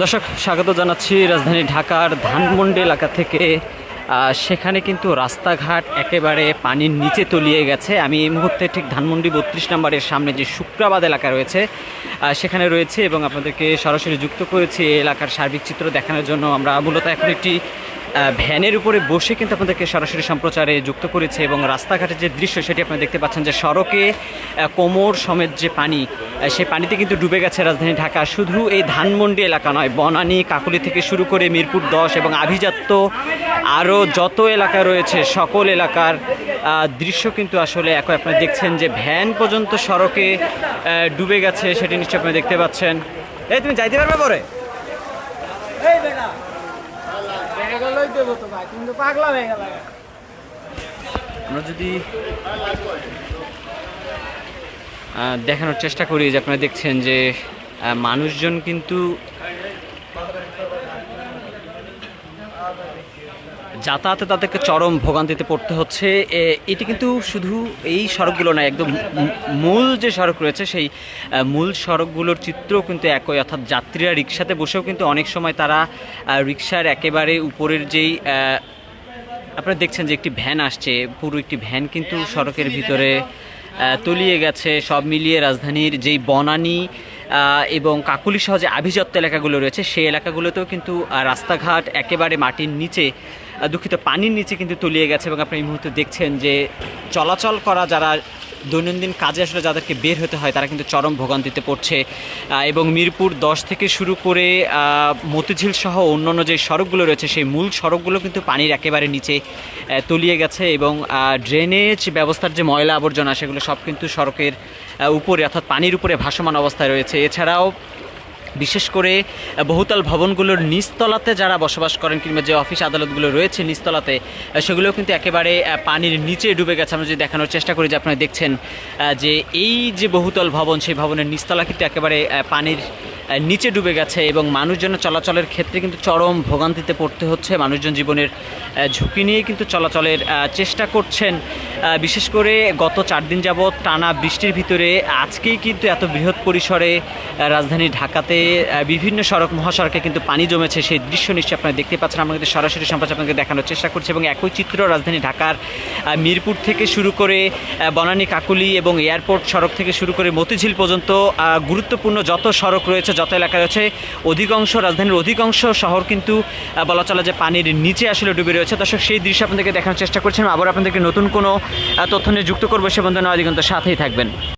দর্শক, স্বাগত জানাচ্ছি রাজধানী ঢাকার ধানমন্ডি এলাকা থেকে। সেখানে কিন্তু রাস্তাঘাট একেবারে পানির নিচে তলিয়ে গেছে। আমি এই মুহূর্তে ঠিক ধানমন্ডি 32 নম্বরের সামনে যে শুক্রাবাদ এলাকা রয়েছে সেখানে রয়েছে এবং আপনাদেরকে সরাসরি যুক্ত করেছি এই এলাকার সার্বিক চিত্র দেখানোর জন্য। আমরা মূলত এখন একটি ভ্যানের উপরে বসে কিন্তু আপনাদেরকে সরাসরি সম্প্রচারে যুক্ত করেছে এবং রাস্তাঘাটের যে দৃশ্য সেটি আপনারা দেখতে পাচ্ছেন যে সড়কে কোমর সমেত যে পানি, সেই পানিতে কিন্তু ডুবে গেছে রাজধানী ঢাকা। শুধু এই ধানমন্ডি এলাকা নয়, বনানী, কাকলী থেকে শুরু করে মিরপুর 10 এবং আভিজাত্য আরও যত এলাকা রয়েছে সকল এলাকার দৃশ্য কিন্তু আসলে এখন আপনারা দেখছেন যে ভ্যান পর্যন্ত সড়কে ডুবে গেছে, সেটি নিশ্চয়ই আপনারা দেখতে পাচ্ছেন। এই তুমি যাইতে পারবে পরে? আমরা যদি দেখানোর চেষ্টা করি যে আপনারা দেখছেন যে মানুষজন কিন্তু যাতায়াতে তাদেরকে চরম ভোগান্তিতে পড়তে হচ্ছে। এটি কিন্তু শুধু এই সড়কগুলো নয়, একদম মূল যে সড়ক রয়েছে সেই মূল সড়কগুলোর চিত্রও কিন্তু একই, অর্থাৎ যাত্রীরা রিক্সাতে বসেও কিন্তু অনেক সময় তারা রিক্সার একেবারে উপরের যেই আপনারা দেখছেন যে একটি ভ্যান আসছে, পুরো একটি ভ্যান কিন্তু সড়কের ভিতরে তলিয়ে গেছে। সব মিলিয়ে রাজধানীর যেই বনানী এবং কাকলী সহ যে আভিজাত্য এলাকাগুলো রয়েছে সেই এলাকাগুলোতেও কিন্তু রাস্তাঘাট একেবারে মাটির নিচে, দুঃখিত, পানির নিচে কিন্তু তলিয়ে গেছে এবং আপনি এই মুহূর্তে দেখছেন যে চলাচল করা যারা দৈনন্দিন কাজে আসলে যাদেরকে বের হতে হয় তারা কিন্তু চরম ভোগান্তিতে পড়ছে। এবং মিরপুর 10 থেকে শুরু করে মতিঝিল সহ অন্যান্য যে সড়কগুলো রয়েছে সেই মূল সড়কগুলো কিন্তু পানির একেবারে নিচে তলিয়ে গেছে এবং ড্রেনেজ ব্যবস্থার যে ময়লা আবর্জনা সেগুলো সব কিন্তু সড়কের উপরে, অর্থাৎ পানির উপরে ভাসমান অবস্থায় রয়েছে। এছাড়াও বিশেষ করে বহুতল ভবনগুলোর নিচতলাতে যারা বসবাস করেন কিংবা যে অফিস আদালতগুলো রয়েছে নিচতলাতে, সেগুলোও কিন্তু একেবারে পানির নিচে ডুবে গেছে। আমরা যদি দেখানোর চেষ্টা করি যে আপনারা দেখছেন যে এই যে বহুতল ভবন সেই ভবনের নিচতলা কিন্তু একেবারে পানির নিচে ডুবে গেছে এবং মানুষজন চলাচলের ক্ষেত্রে কিন্তু চরম ভোগান্তিতে পড়তে হচ্ছে। মানুষজন জীবনের ঝুঁকি নিয়ে কিন্তু চলাচলের চেষ্টা করছেন। বিশেষ করে গত 4 দিন যাবৎ টানা বৃষ্টির ভিতরে আজকেই কিন্তু এত বৃহৎ পরিসরে রাজধানী ঢাকাতে বিভিন্ন সড়ক মহাসড়কে কিন্তু পানি জমেছে, সেই দৃশ্য নিশ্চয়ই আপনারা দেখতে পাচ্ছেন। আমরা কিন্তু সরাসরি সম্প্রচার আপনাকে দেখানোর চেষ্টা করছি এবং একই চিত্র রাজধানী ঢাকার মিরপুর থেকে শুরু করে বনানী, কাকলী এবং এয়ারপোর্ট সড়ক থেকে শুরু করে মতিঝিল পর্যন্ত গুরুত্বপূর্ণ যত সড়ক রয়েছে, যত এলাকা রয়েছে, অধিকাংশ রাজধানীর অধিকাংশ শহর কিন্তু বলা চলে যে পানির নিচে আসলে ডুবে রয়েছে। দর্শক, সেই দৃশ্য আপনাদেরকে দেখানোর চেষ্টা করছেন। আবার আপনাদেরকে নতুন কোনো তথ্য নিয়ে যুক্ত করবো, সে বন্ধু নয় দিগন্ত সাথেই থাকবেন।